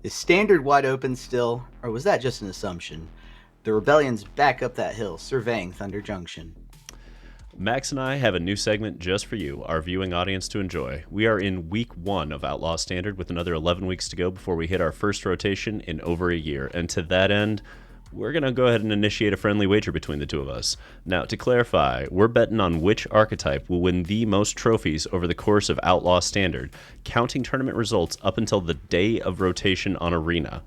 Is Standard wide open still, or was that just an assumption? The Rebellion's back up that hill, surveying Thunder Junction. Max and I have a new segment just for you, our viewing audience, to enjoy. We are in week 1 of Outlaw Standard with another 11 weeks to go before we hit our first rotation in over a year. And to that end, we're going to go ahead and initiate a friendly wager between the two of us. Now, to clarify, we're betting on which archetype will win the most trophies over the course of Outlaw Standard, counting tournament results up until the day of rotation on Arena.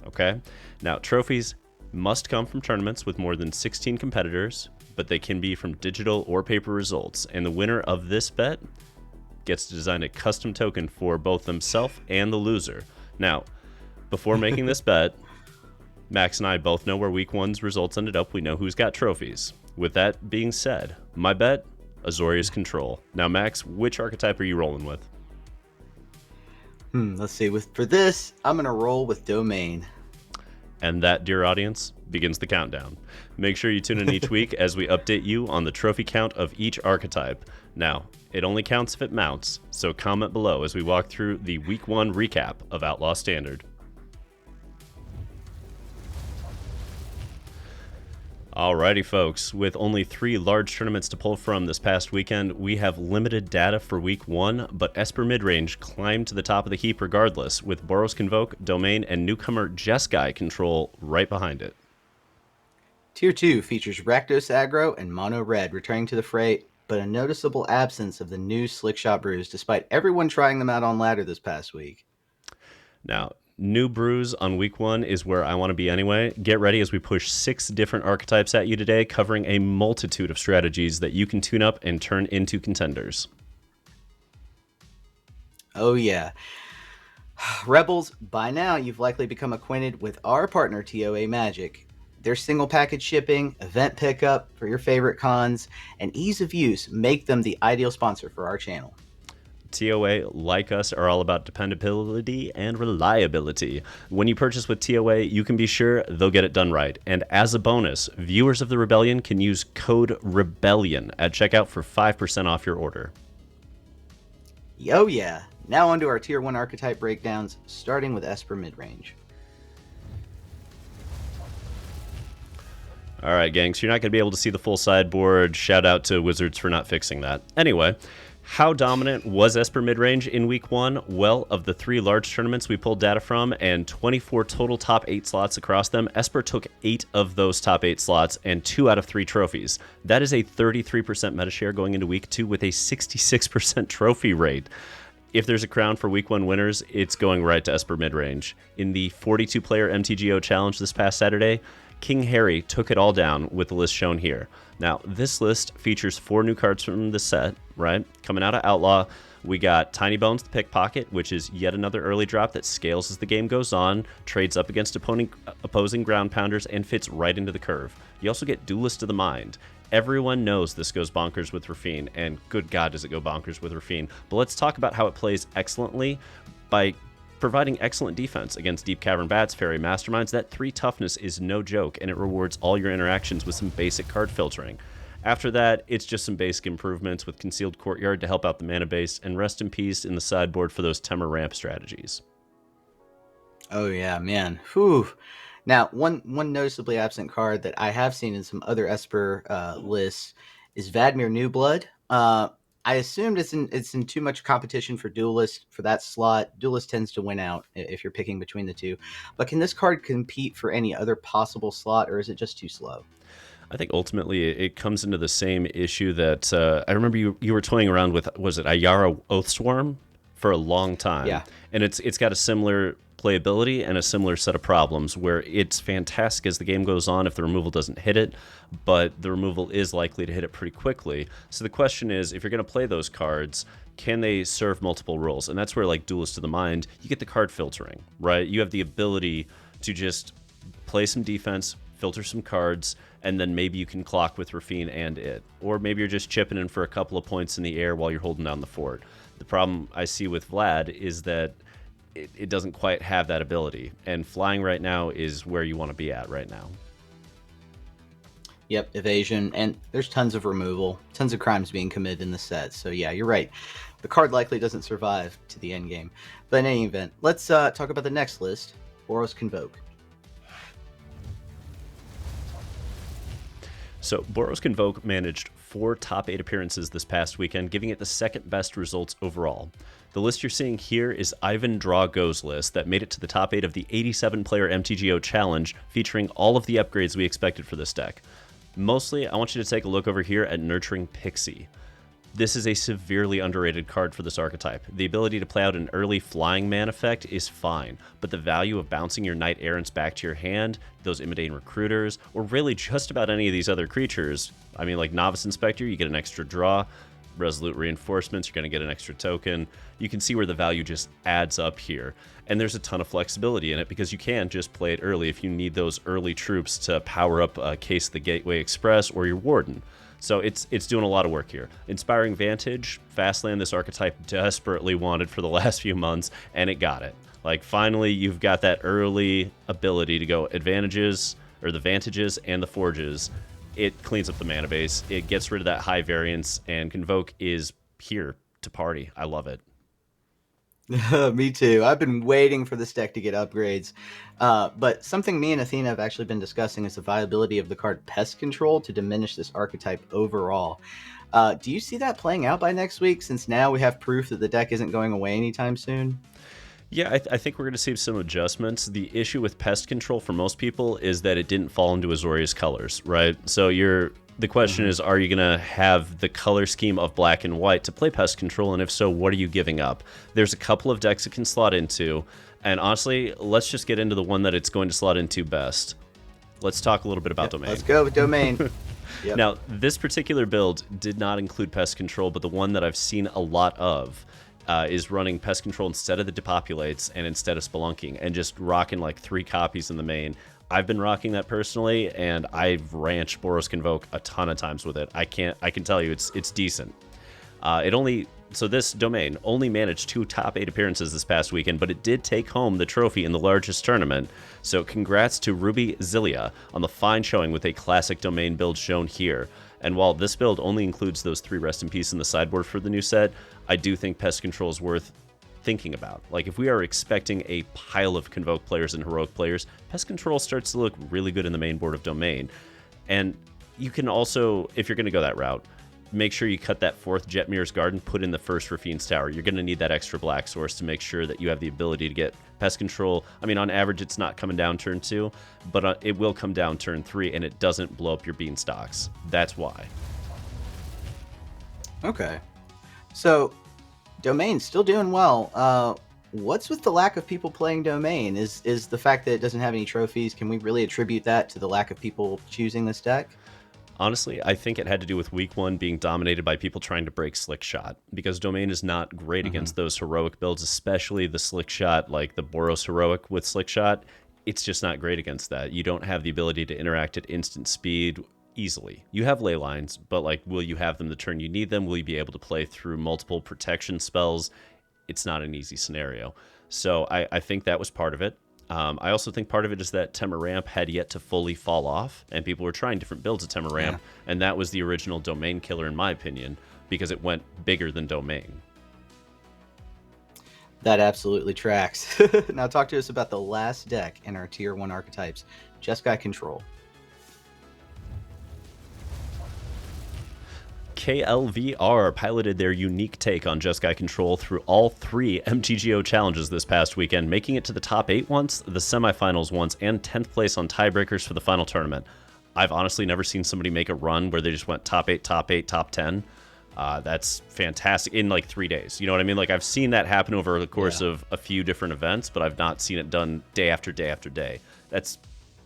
Okay? Now, trophies must come from tournaments with more than 16 competitors, but they can be from digital or paper results, and the winner of this bet gets to design a custom token for both themselves and the loser. Now, before making this bet, Max and I both know where week 1's results ended up. We know who's got trophies. With that being said, my bet, Azorius Control. Now, Max, which archetype are you rolling with? Let's see. For this, I'm going to roll with Domain. And that, dear audience, begins the countdown. Make sure you tune in each week as we update you on the trophy count of each archetype. Now, it only counts if it mounts, so comment below as we walk through the week 1 recap of Outlaw Standard. Alrighty, folks, with only 3 large tournaments to pull from this past weekend, we have limited data for week 1, but Esper Midrange climbed to the top of the heap regardless, with Boros Convoke, Domain, and newcomer Jeskai Control right behind it. Tier 2 features Rakdos Aggro and Mono Red returning to the fray, but a noticeable absence of the new Slickshot brews, despite everyone trying them out on ladder this past week. Now, new brews on week 1 is where I want to be anyway. Get ready as we push 6 different archetypes at you today, covering a multitude of strategies that you can tune up and turn into contenders. Oh yeah. Rebels, by now you've likely become acquainted with our partner TOAMagic. Their single package shipping, event pickup for your favorite cons, and ease of use make them the ideal sponsor for our channel. TOA, like us, are all about dependability and reliability. When you purchase with TOA, you can be sure they'll get it done right. And as a bonus, viewers of the Rebellion can use code REBELLION at checkout for 5% off your order. Yo yeah. Now onto our Tier 1 archetype breakdowns, starting with Esper Midrange. All right, gang, so you're not going to be able to see the full sideboard. Shout out to Wizards for not fixing that. Anyway, how dominant was Esper Midrange in week 1? Well, of the 3 large tournaments we pulled data from and 24 total top 8 slots across them, Esper took 8 of those top 8 slots and 2 out of 3 trophies. That is a 33% meta share going into week 2 with a 66% trophy rate. If there's a crown for week 1 winners, it's going right to Esper Midrange. In the 42-player MTGO challenge this past Saturday, King Harry took it all down with the list shown here. Now, this list features 4 new cards from the set, right? Coming out of Outlaw, we got Tiny Bones the Pickpocket, which is yet another early drop that scales as the game goes on, trades up against opposing ground pounders, and fits right into the curve. You also get Duelist of the Mind. Everyone knows this goes bonkers with Rafine, and good God does it go bonkers with Rafine. But let's talk about how it plays excellently by providing excellent defense against Deep Cavern Bats, Fairy Masterminds. That 3 toughness is no joke, and it rewards all your interactions with some basic card filtering. After that, it's just some basic improvements with Concealed Courtyard to help out the mana base, and rest in peace in the sideboard for those Temur ramp strategies. Oh yeah, man. Whew. Now, one noticeably absent card that I have seen in some other Esper lists is Vadmir Newblood. I assumed it's in too much competition for Duelist for that slot. Duelist tends to win out if you're picking between the two. But can this card compete for any other possible slot, or is it just too slow? I think ultimately it comes into the same issue that I remember you were toying around with, was it Ayara Oathswarm for a long time? Yeah. And it's got a similar playability and a similar set of problems where it's fantastic as the game goes on if the removal doesn't hit it, but the removal is likely to hit it pretty quickly. So the question is, if you're going to play those cards, can they serve multiple roles? And that's where, like Duelist of the Mind, you get the card filtering, right? You have the ability to just play some defense, filter some cards, and then maybe you can clock with Rafine and it. Or maybe you're just chipping in for a couple of points in the air while you're holding down the fort. The problem I see with Vlad is that it doesn't quite have that ability, and flying right now is where you want to be at right now. Yep, evasion, and there's tons of removal, tons of crimes being committed in the set. So yeah, you're right. the card likely doesn't survive to the end game. But in any event, let's talk about the next list, Boros Convoke. So Boros Convoke managed 4 top 8 appearances this past weekend, giving it the second best results overall. The list you're seeing here is Ivan Draw Go's list that made it to the top 8 of the 87-player MTGO Challenge, featuring all of the upgrades we expected for this deck. Mostly, I want you to take a look over here at Nurturing Pixie. This is a severely underrated card for this archetype. The ability to play out an early flying man effect is fine, but the value of bouncing your Knight Errants back to your hand, those Imitating Recruiters, or really just about any of these other creatures, I mean, like Novice Inspector, you get an extra draw. Resolute Reinforcements, you're going to get an extra token. You can see where the value just adds up here. And there's a ton of flexibility in it because you can just play it early if you need those early troops to power up Case the Gateway Express or your Warden. So it's doing a lot of work here. Inspiring Vantage, Fastland, this archetype desperately wanted for the last few months, and it got it. Like, finally, you've got that early ability to go advantages, or the Vantages and the Forges. It cleans up the mana base, it gets rid of that high variance, and Convoke is here to party. I love it. Me too. I've been waiting for this deck to get upgrades. But something me and Athena have actually been discussing is the viability of the card Pest Control to diminish this archetype overall. Do you see that playing out by next week, since now we have proof that the deck isn't going away anytime soon? Yeah, I think we're going to see some adjustments. The issue with Pest Control for most people is that it didn't fall into Azorius colors, right? So the question is, are you going to have the color scheme of black and white to play Pest Control? And if so, what are you giving up? There's a couple of decks it can slot into. And honestly, let's just get into the one that it's going to slot into best. Let's talk a little bit about Domain. Let's go with Domain. Yep. Now, this particular build did not include Pest Control, but the one that I've seen a lot of is running Pest Control instead of the Depopulates and instead of Spelunking, and just rocking like 3 copies in the main. I've been rocking that personally, and I've ranched Boros Convoke a ton of times with it. I can tell you it's decent. So this Domain only managed 2 top 8 appearances this past weekend, but it did take home the trophy in the largest tournament. So congrats to Ruby Zilia on the fine showing with a classic Domain build shown here. And while this build only includes those 3 Rest in Peace in the sideboard for the new set, I do think Pest Control is worth thinking about. Like, if we are expecting a pile of Convoke players and Heroic players, Pest Control starts to look really good in the main board of Domain. And you can also, if you're going to go that route, make sure you cut that 4th Jetmir's Garden, put in the 1st Rafine's Tower. You're going to need that extra black source to make sure that you have the ability to get Pest Control. I mean, on average, it's not coming down turn 2, but it will come down turn 3, and it doesn't blow up your beanstalks. That's why. Okay. So, Domain's still doing well. What's with the lack of people playing Domain? Is the fact that it doesn't have any trophies, can we really attribute that to the lack of people choosing this deck? Honestly, I think it had to do with week 1 being dominated by people trying to break Slick Shot, because Domain is not great against those heroic builds, especially the Slick Shot, like the Boros Heroic with Slick Shot. It's just not great against that. You don't have the ability to interact at instant speed easily. You have ley lines, but like, will you have them the turn you need them? Will you be able to play through multiple protection spells? It's not an easy scenario. So I think that was part of it. I also think part of it is that Temerramp had yet to fully fall off, and people were trying different builds of Temerramp, and that was the original Domain killer, in my opinion, because it went bigger than Domain. That absolutely tracks. Now talk to us about the last deck in our Tier 1 archetypes, Jeskai Control. KLVR piloted their unique take on Jeskai Control through all 3 MTGO challenges this past weekend, making it to the top 8 once, the semifinals once, and 10th place on tiebreakers for the final tournament. I've honestly never seen somebody make a run where they just went top 8, top 8, top 10. That's fantastic in like 3 days. You know what I mean? Like, I've seen that happen over the course of a few different events, but I've not seen it done day after day after day. That's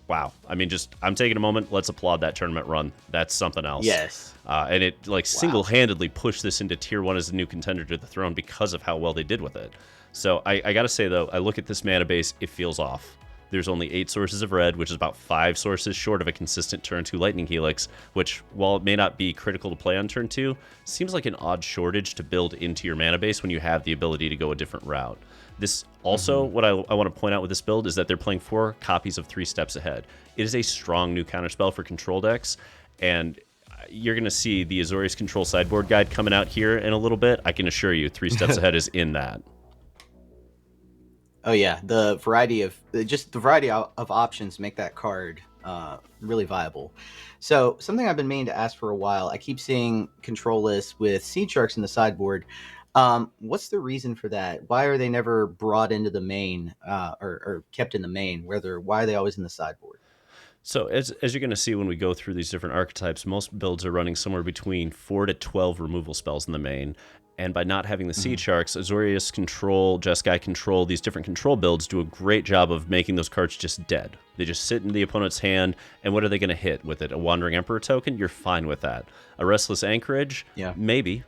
wow. I mean, I'm taking a moment. Let's applaud that tournament run. That's something else. Yes. And it like single-handedly pushed this into Tier 1 as a new contender to the throne because of how well they did with it. So I got to say, though, I look at this mana base, it feels off. There's only 8 sources of red, which is about 5 sources short of a consistent turn 2 Lightning Helix, which, while it may not be critical to play on turn 2, seems like an odd shortage to build into your mana base when you have the ability to go a different route. This also, what I want to point out with this build is that they're playing 4 copies of 3 Steps Ahead. It is a strong new counterspell for control decks, and you're going to see the Azorius Control sideboard guide coming out here in a little bit. I can assure you 3 steps ahead is in that. Oh yeah, the variety of options make that card really viable. So something I've been meaning to ask for a while. I keep seeing control lists with seed sharks in the sideboard. What's the reason for that? Why are they never brought into the main or kept in the main? Why are they always in the sideboard? So as you're going to see when we go through these different archetypes, most builds are running somewhere between 4 to 12 removal spells in the main. And by not having the Seed Sharks, Azorius Control, Jeskai Control, these different control builds do a great job of making those cards just dead. They just sit in the opponent's hand, and what are they going to hit with it? A Wandering Emperor token? You're fine with that. A Restless Anchorage? Yeah. Maybe,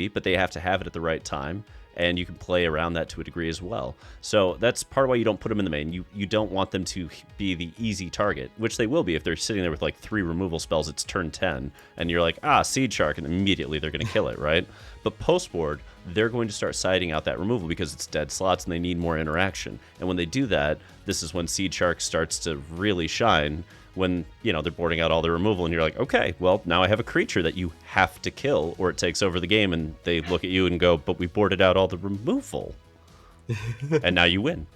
but they have to have it at the right time. And you can play around that to a degree as well. So that's part of why you don't put them in the main. You don't want them to be the easy target, which they will be if they're sitting there with like 3 removal spells. It's turn 10, and you're like, Seed Shark, and immediately they're going to kill it, right? But post-board, they're going to start siding out that removal because it's dead slots and they need more interaction. And when they do that, this is when Seed Shark starts to really shine, when, they're boarding out all the removal and you're like, okay, well, now I have a creature that you have to kill or it takes over the game, and they look at you and go, but we boarded out all the removal. And now you win.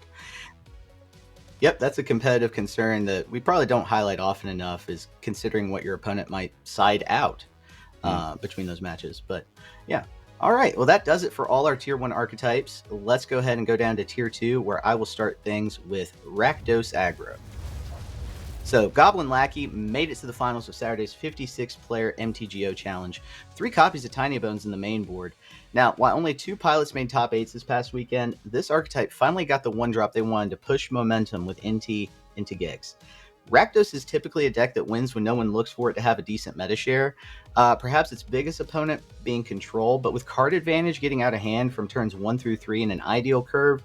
Yep, that's a competitive concern that we probably don't highlight often enough, is considering what your opponent might side out between those matches. But yeah. All right, well, that does it for all our Tier 1 archetypes. Let's go ahead and go down to Tier 2, where I will start things with Rakdos Aggro. So, Goblin Lackey made it to the finals of Saturday's 56-player MTGO Challenge. 3 copies of Tiny Bones in the main board. Now, while only 2 pilots made top 8s this past weekend, this archetype finally got the one drop they wanted to push momentum with NT into gigs. Rakdos is typically a deck that wins when no one looks for it to have a decent meta share. Perhaps its biggest opponent being Control, but with card advantage getting out of hand from turns 1 through 3 in an ideal curve,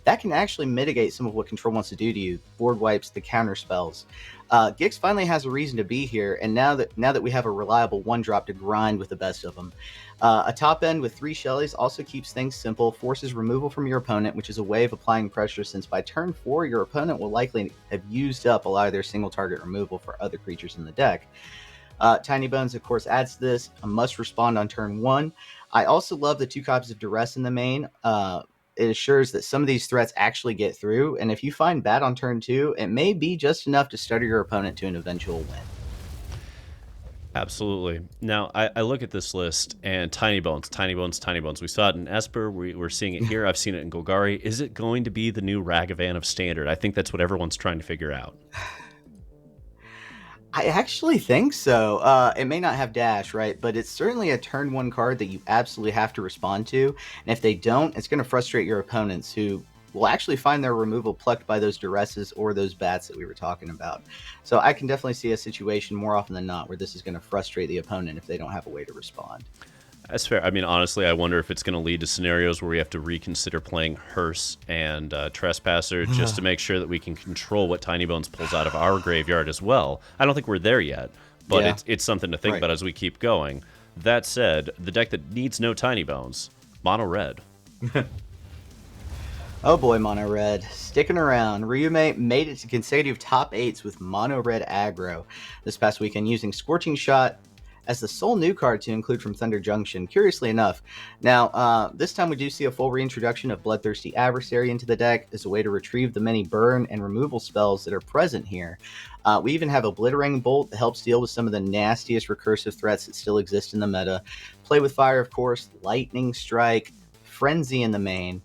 that can actually mitigate some of what Control wants to do to you. Board wipes, the counter spells. Gix finally has a reason to be here, and now that we have a reliable one-drop to grind with the best of them. A top end with 3 Shellys also keeps things simple, forces removal from your opponent, which is a way of applying pressure, since by turn 4, your opponent will likely have used up a lot of their single-target removal for other creatures in the deck. Tiny Bones, of course, adds to this. A must respond on turn 1. I also love the 2 copies of Duress in the main. It assures that some of these threats actually get through, and if you find bad on turn 2, it may be just enough to stutter your opponent to an eventual win. Absolutely. Now, I look at this list, and Tiny Bones. We saw it in Esper. We're seeing it here. I've seen it in Golgari. Is it going to be the new Ragavan of Standard? I think that's what everyone's trying to figure out. I actually think so. It may not have dash, right? But it's certainly a turn 1 card that you absolutely have to respond to. And if they don't, it's going to frustrate your opponents, who will actually find their removal plucked by those Duresses or those bats that we were talking about. So I can definitely see a situation more often than not where this is going to frustrate the opponent if they don't have a way to respond. That's fair. I mean, honestly, I wonder if it's going to lead to scenarios where we have to reconsider playing Hearse and Trespasser just to make sure that we can control what Tiny Bones pulls out of our graveyard as well. I don't think we're there yet, but it's something to think about as we keep going. That said, the deck that needs no Tiny Bones, Mono Red. Oh boy, Mono Red. Sticking around. Ryume made it to consecutive top 8s with Mono Red Aggro this past weekend, using Scorching Shot as the sole new card to include from Thunder Junction, curiously enough. Now, this time we do see a full reintroduction of Bloodthirsty Adversary into the deck as a way to retrieve the many burn and removal spells that are present here. We even have Obliterating Bolt that helps deal with some of the nastiest recursive threats that still exist in the meta. Play with Fire, of course, Lightning Strike, Frenzy in the main.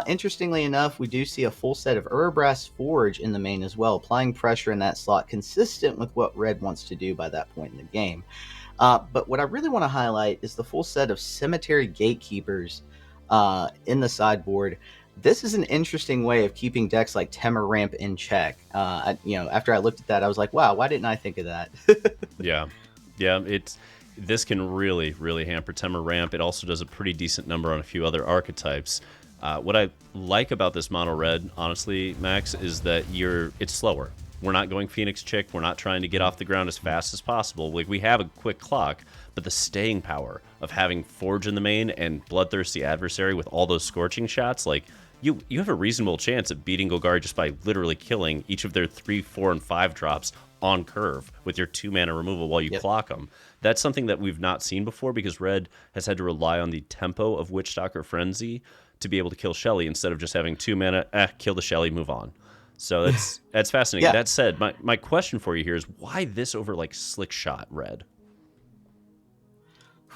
Interestingly enough, we do see a full set of Urabrass Forge in the main as well, applying pressure in that slot, consistent with what Red wants to do by that point in the game. But what I really want to highlight is the full set of Cemetery Gatekeepers in the sideboard. This is an interesting way of keeping decks like Temur Ramp in check. After I looked at that, I was like, wow, why didn't I think of that? Yeah, this can really, really hamper Temur Ramp. It also does a pretty decent number on a few other archetypes. What I like about this Mono Red, honestly, Max, is that it's slower. We're not going Phoenix Chick. We're not trying to get off the ground as fast as possible. Like, we have a quick clock, but the staying power of having Forge in the main and Bloodthirsty Adversary with all those scorching shots, like, you have a reasonable chance of beating Golgari just by literally killing each of their 3, 4, and 5 drops on curve with your 2-mana removal while you clock them. That's something that we've not seen before because Red has had to rely on the tempo of Witchstalker Frenzy to be able to kill Shelly instead of just having 2 mana, kill the Shelly, move on. So that's fascinating. Yeah. That said, my question for you here is why this over like Slick Shot Red?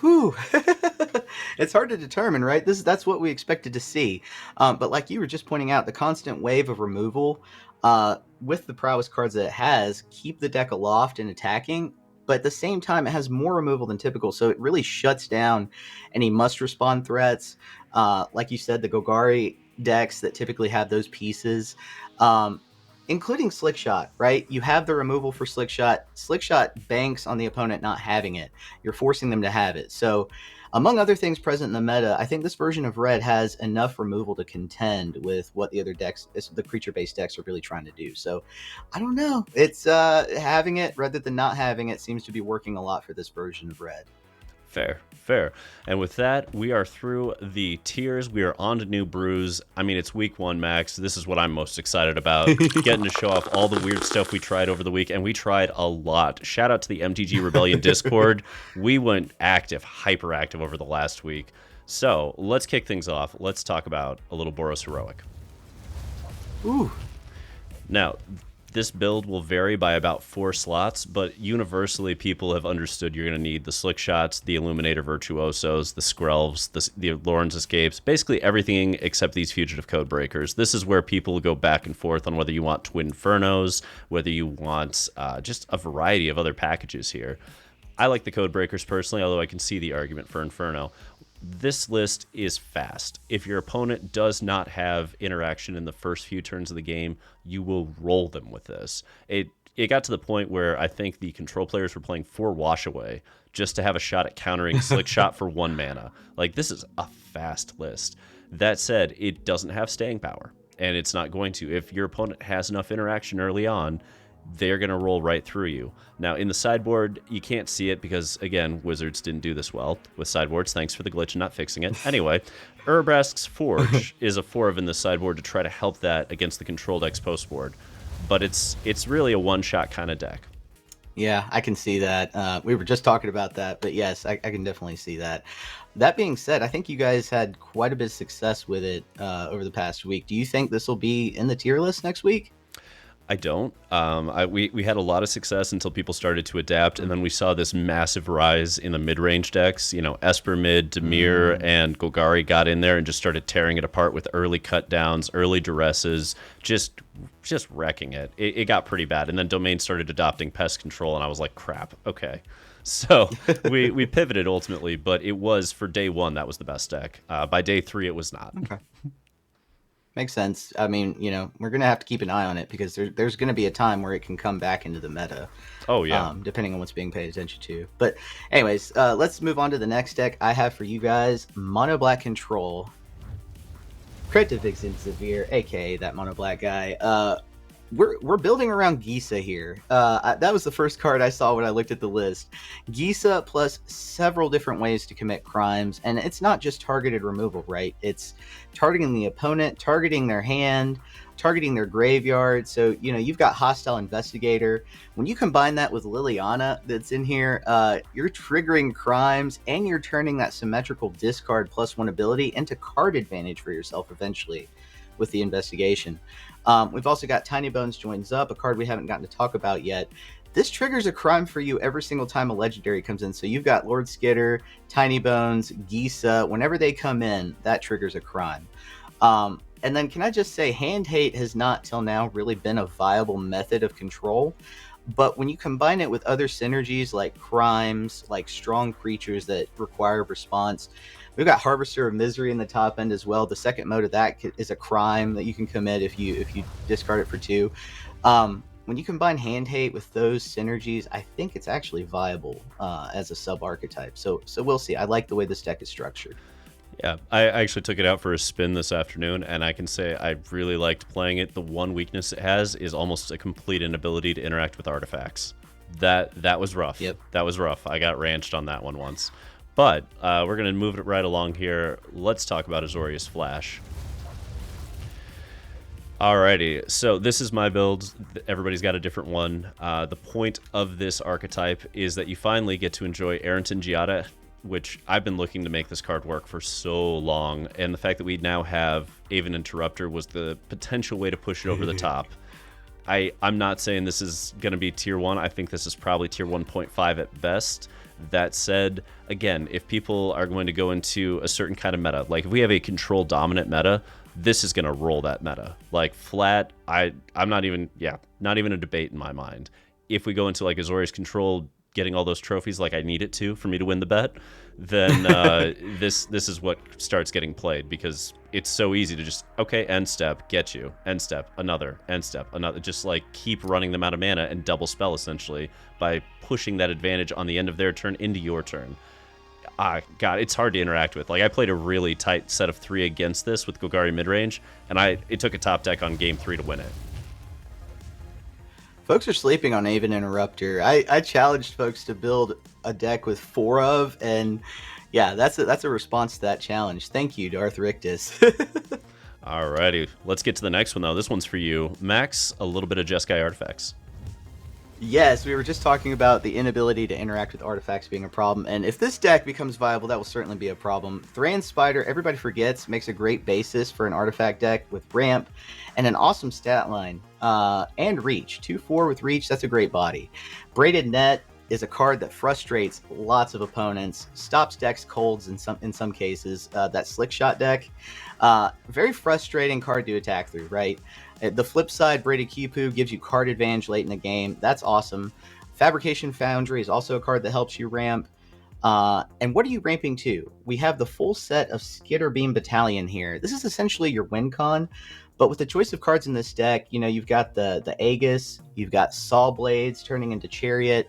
Whew. It's hard to determine, right? That's what we expected to see. But like you were just pointing out, the constant wave of removal with the prowess cards that it has keep the deck aloft and attacking. But at the same time, it has more removal than typical, so it really shuts down any must-respond threats. Like you said, the Golgari decks that typically have those pieces, including Slick Shot, right? You have the removal for Slick Shot. Slick Shot banks on the opponent not having it. You're forcing them to have it. So, among other things present in the meta, I think this version of Red has enough removal to contend with what the other decks, the creature-based decks, are really trying to do. So, I don't know. It's having it rather than not having it seems to be working a lot for this version of Red. Fair, fair. And with that, we are through the tiers. We are on to new brews. I mean, it's week 1, Max. This is what I'm most excited about. Getting to show off all the weird stuff we tried over the week, and we tried a lot. Shout out to the MTG Rebellion Discord. We went active, hyperactive over the last week. So let's kick things off. Let's talk about a little Boros Heroic. Ooh. Now, this build will vary by about 4 slots, but universally people have understood you're going to need the Slick Shots, the Illuminator Virtuosos, the Skrelvs, the Lorn's Escapes, basically everything except these Fugitive Codebreakers. This is where people go back and forth on whether you want Twin Infernos, whether you want just a variety of other packages here. I like the Codebreakers personally, although I can see the argument for Inferno. This list is fast. If your opponent does not have interaction in the first few turns of the game, you will roll them with this. It got to the point where I think the control players were playing 4 Wash Away just to have a shot at countering Slick Shot for 1 mana. Like, this is a fast list. That said, it doesn't have staying power, and it's not going to. If your opponent has enough interaction early on, they're going to roll right through you. Now, in the sideboard, you can't see it because, again, Wizards didn't do this well with sideboards. Thanks for the glitch and not fixing it. Anyway, Urabrask's Forge is a 4 of in the sideboard to try to help that against the controlled X post board. But it's really a one-shot kind of deck. Yeah, I can see that. We were just talking about that, but yes, I can definitely see that. That being said, I think you guys had quite a bit of success with it over the past week. Do you think this will be in the tier list next week? I don't. We had a lot of success until people started to adapt, and then we saw this massive rise in the mid-range decks. You know, Esper Mid, Dimir, and Golgari got in there and just started tearing it apart with early cut downs, early duresses, just wrecking it. It got pretty bad, and then Domain started adopting pest control, and I was like, crap, okay. So we pivoted ultimately, but it was, for day 1, that was the best deck. By day 3, it was not. Okay. Makes sense. I mean, you know, we're going to have to keep an eye on it because there's going to be a time where it can come back into the meta. Oh, yeah. Depending on what's being paid attention to. But anyways, let's move on to the next deck I have for you guys. Mono Black Control. Credit to Vixen Severe, a.k.a. that Mono Black guy. We're building around Gisa here. That was the first card I saw when I looked at the list. Gisa plus several different ways to commit crimes, and it's not just targeted removal, right? It's targeting the opponent, targeting their hand, targeting their graveyard. So, you know, you've got Hostile Investigator. When you combine that with Liliana that's in here, you're triggering crimes, and you're turning that symmetrical discard +1 ability into card advantage for yourself eventually with the investigation. We've also got Tiny Bones Joins Up, a card we haven't gotten to talk about yet. This triggers a crime for you every single time a legendary comes in. So you've got Lord Skitter, Tiny Bones, Gisa. Whenever they come in, that triggers a crime. And then can I just say, Hand Hate has not till now really been a viable method of control. But when you combine it with other synergies like crimes, like strong creatures that require response, we've got Harvester of Misery in the top end as well. The second mode of that is a crime that you can commit if you discard it for 2. When you combine Hand Hate with those synergies, I think it's actually viable as a sub-archetype. So we'll see. I like the way this deck is structured. Yeah, I actually took it out for a spin this afternoon, and I can say I really liked playing it. The one weakness it has is almost a complete inability to interact with artifacts. That was rough. Yep. That was rough. I got ranched on that one once. But we're going to move it right along here. Let's talk about Azorius Flash. Alrighty, so this is my build. Everybody's got a different one. The point of this archetype is that you finally get to enjoy Arrington Giada, which I've been looking to make this card work for so long, and the fact that we now have Aven Interrupter was the potential way to push it over the top. I'm not saying this is going to be tier 1. I think this is probably tier 1.5 at best. That said, again, if people are going to go into a certain kind of meta, like if we have a control dominant meta, this is going to roll that meta. Like flat, I'm not even a debate in my mind. If we go into like Azorius Control, getting all those trophies like I need it to for me to win the bet, then this is what starts getting played, because it's so easy to just, okay, end step, get you, end step, another, end step, another, just like keep running them out of mana and double spell essentially by pushing that advantage on the end of their turn into your turn. God, it's hard to interact with. Like I played a really tight set of 3 against this with Golgari Midrange, and it took a top deck on game 3 to win it. Folks are sleeping on Aven Interrupter. I challenged folks to build a deck with 4 of, and yeah, that's a response to that challenge. Thank you, Darth Riktus. Alrighty, let's get to the next one though. This one's for you, Max. A little bit of Jeskai Artifacts. Yes, we were just talking about the inability to interact with artifacts being a problem, and if this deck becomes viable, that will certainly be a problem. Thran Spider, everybody forgets, makes a great basis for an artifact deck with ramp and an awesome stat line, and reach. 2/4 with reach, that's a great body. Braided Net is a card that frustrates lots of opponents, stops decks colds in some cases. That Slick Shot deck, very frustrating card to attack through, right? The flip side, Braided Kipu gives you card advantage late in the game. That's awesome. Fabrication Foundry is also a card that helps you ramp. And what are you ramping to? We have the full set of Skitter Beam Battalion here. This is essentially your win con, but with the choice of cards in this deck, you've got the Aegis, you've got Saw Blades turning into Chariot.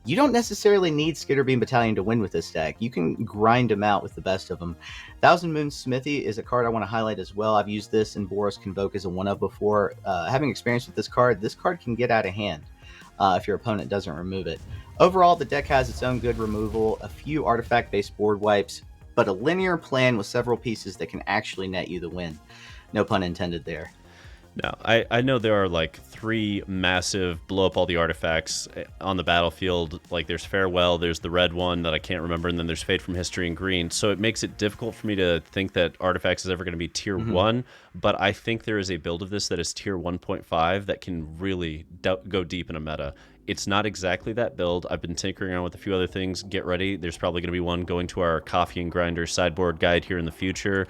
You don't necessarily need Skitter Beam Battalion to win with this deck. You can grind them out with the best of them. Thousand Moon Smithy is a card I want to highlight as well. I've used this in Boros Convoke as a 1-of before. Having experience with this card can get out of hand if your opponent doesn't remove it. Overall, the deck has its own good removal, a few artifact-based board wipes, but a linear plan with several pieces that can actually net you the win. No pun intended there. No, I know there are like 3 massive blow up all the artifacts on the battlefield. Like there's Farewell, there's the red one that I can't remember, and then there's Fade from History in green. So it makes it difficult for me to think that artifacts is ever going to be tier 1. But I think there is a build of this that is tier 1.5 that can really go deep in a meta. It's not exactly that build. I've been tinkering around with a few other things. Get ready. There's probably going to be one going to our Coffee and Grinder sideboard guide here in the future.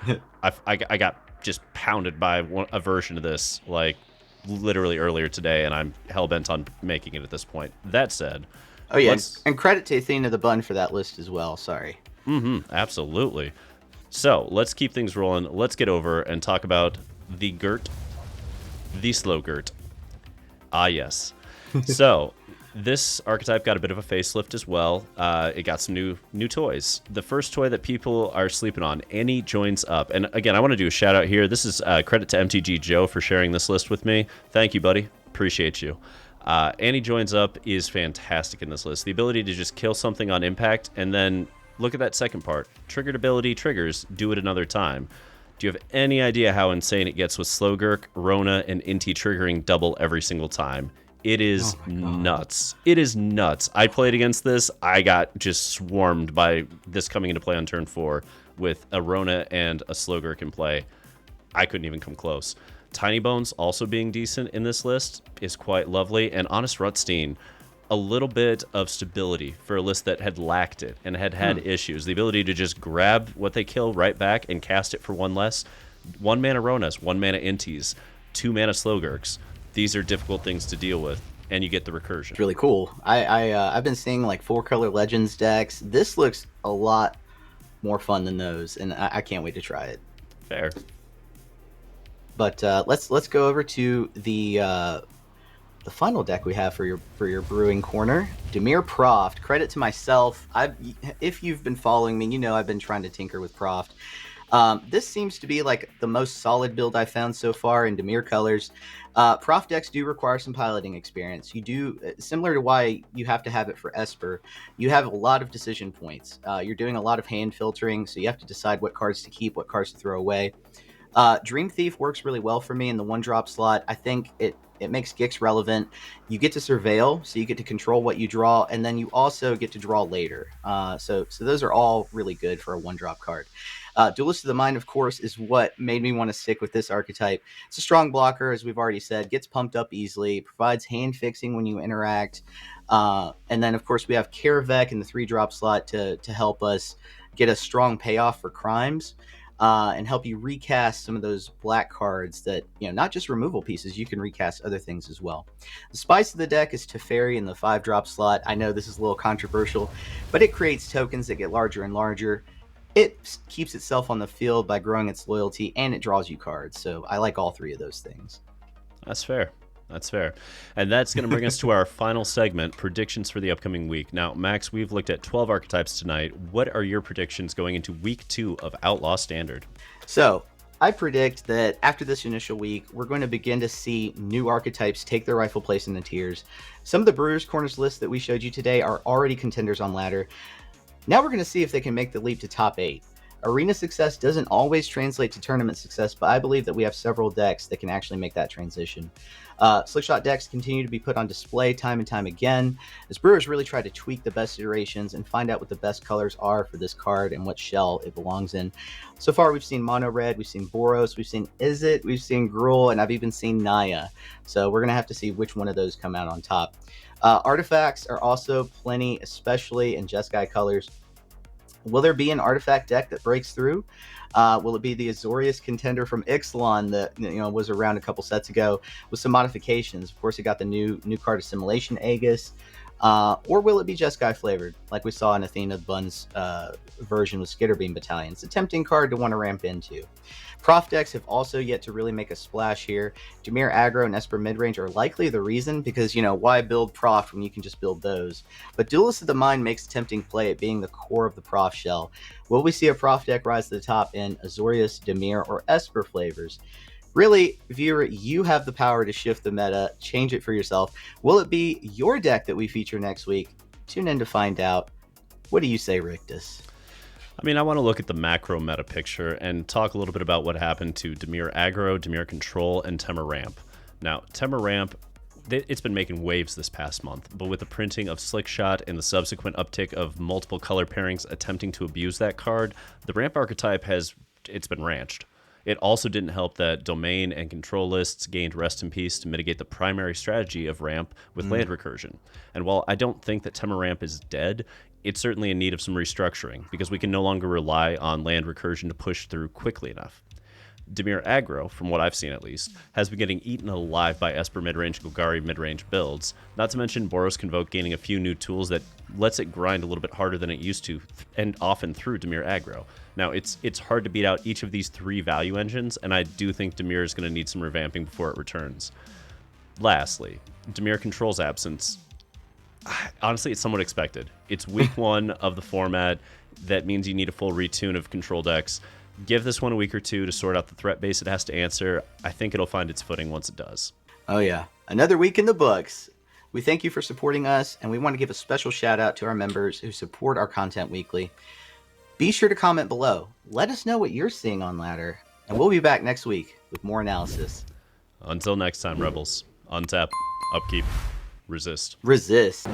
I got just pounded by a version of this like literally earlier today, and I'm hell-bent on making it at this point. That said, oh yeah, and credit to Athena the Bun for that list as well. Sorry. Absolutely. So let's keep things rolling. Let's get over and talk about the Gert, the Slogurk. Ah yes. So this archetype got a bit of a facelift as well. It got some new toys. The first toy that people are sleeping on, Annie Joins Up. And again, I want to do a shout out here. This is credit to MTG Joe for sharing this list with me. Thank you, buddy. Appreciate you. Annie Joins Up is fantastic in this list. The ability to just kill something on impact, and then look at that second part. Triggered ability triggers, do it another time. Do you have any idea how insane it gets with Slogurk, Rona, and Inti triggering double every single time? It is nuts. It is nuts. I played against this. I got just swarmed by this coming into play on turn 4 with a Rona and a Slogurk in play. I couldn't even come close. Tiny Bones also being decent in this list is quite lovely. And Honest Rutstein, a little bit of stability for a list that had lacked it and had issues. The ability to just grab what they kill right back and cast it for 1 less. 1 mana Ronas, 1 mana Intis, 2 mana Slogurks. These are difficult things to deal with, and you get the recursion. It's really cool. I've been seeing like 4-color Legends decks. This looks a lot more fun than those, and I can't wait to try it. Fair. But let's go over to the final deck we have for your brewing corner. Dimir Proft. Credit to myself. If you've been following me, you know I've been trying to tinker with Proft. This seems to be like the most solid build I've found so far in Dimir colors. Prof decks do require some piloting experience. You do, similar to why you have to have it for Esper, you have a lot of decision points. You're doing a lot of hand filtering, so you have to decide what cards to keep, what cards to throw away. Dream Thief works really well for me in the 1-drop slot. I think it makes Gix relevant. You get to surveil, so you get to control what you draw, and then you also get to draw later. So those are all really good for a 1-drop card. Duelist of the Mind, of course, is what made me want to stick with this archetype. It's a strong blocker, as we've already said, gets pumped up easily, provides hand fixing when you interact. And then, of course, we have Karavek in the 3-drop slot to help us get a strong payoff for crimes. And help you recast some of those black cards that, not just removal pieces, you can recast other things as well. The spice of the deck is Teferi in the 5-drop slot. I know this is a little controversial, but it creates tokens that get larger and larger. It keeps itself on the field by growing its loyalty, and it draws you cards. So I like all three of those things. That's fair. That's fair. And that's going to bring us to our final segment, predictions for the upcoming week. Now, Max, we've looked at 12 archetypes tonight. What are your predictions going into week 2 of Outlaw Standard? So I predict that after this initial week, we're going to begin to see new archetypes take their rightful place in the tiers. Some of the Brewers Corners lists that we showed you today are already contenders on ladder. Now we're going to see if they can make the leap to top 8. Arena success doesn't always translate to tournament success, but I believe that we have several decks that can actually make that transition. Slickshot decks continue to be put on display time and time again, as Brewers really try to tweak the best iterations and find out what the best colors are for this card and what shell it belongs in. So far, we've seen Mono Red, we've seen Boros, we've seen Izzet, we've seen Gruul, and I've even seen Naya. So we're going to have to see which one of those come out on top. Artifacts are also plenty, especially in Jeskai colors. Will there be an artifact deck that breaks through? Will it be the Azorius contender from Ixalan that was around a couple sets ago with some modifications? Of course, it got the new card Assimilation Aegis. Or will it be Jeskai flavored, like we saw in Athena Bun's version with Skitterbeam Battalion? It's a tempting card to want to ramp into. Proft decks have also yet to really make a splash here. Dimir Aggro and Esper Midrange are likely the reason, because, why build Proft when you can just build those? But Duelist of the Mind makes a tempting play at being the core of the Proft shell. Will we see a Proft deck rise to the top in Azorius, Dimir, or Esper flavors? Really, viewer, you have the power to shift the meta, change it for yourself. Will it be your deck that we feature next week? Tune in to find out. What do you say, Riktus? I want to look at the macro meta picture and talk a little bit about what happened to Dimir Aggro, Dimir Control, and Temur Ramp. Now, Temur Ramp, it's been making waves this past month, but with the printing of Slickshot and the subsequent uptick of multiple color pairings attempting to abuse that card, the Ramp archetype it's been ranched. It also didn't help that Domain and Control lists gained Rest in Peace to mitigate the primary strategy of Ramp with land recursion. And while I don't think that Temur Ramp is dead, it's certainly in need of some restructuring, because we can no longer rely on land recursion to push through quickly enough. Dimir Aggro, from what I've seen at least, has been getting eaten alive by Esper Midrange, Golgari midrange builds, not to mention Boros Convoke gaining a few new tools that lets it grind a little bit harder than it used to, and often through Dimir Aggro. Now, it's hard to beat out each of these 3 value engines, and I do think Dimir is going to need some revamping before it returns. Lastly, Dimir Control's absence. Honestly, it's somewhat expected. It's week 1 of the format. That means you need a full retune of control decks. Give this one a week or 2 to sort out the threat base it has to answer. I think it'll find its footing once it does. Oh yeah, another week in the books. We thank you for supporting us, and we want to give a special shout out to our members who support our content weekly. Be sure to comment below. Let us know what you're seeing on ladder, and we'll be back next week with more analysis. Until next time, Rebels. Untap, upkeep, resist. Resist.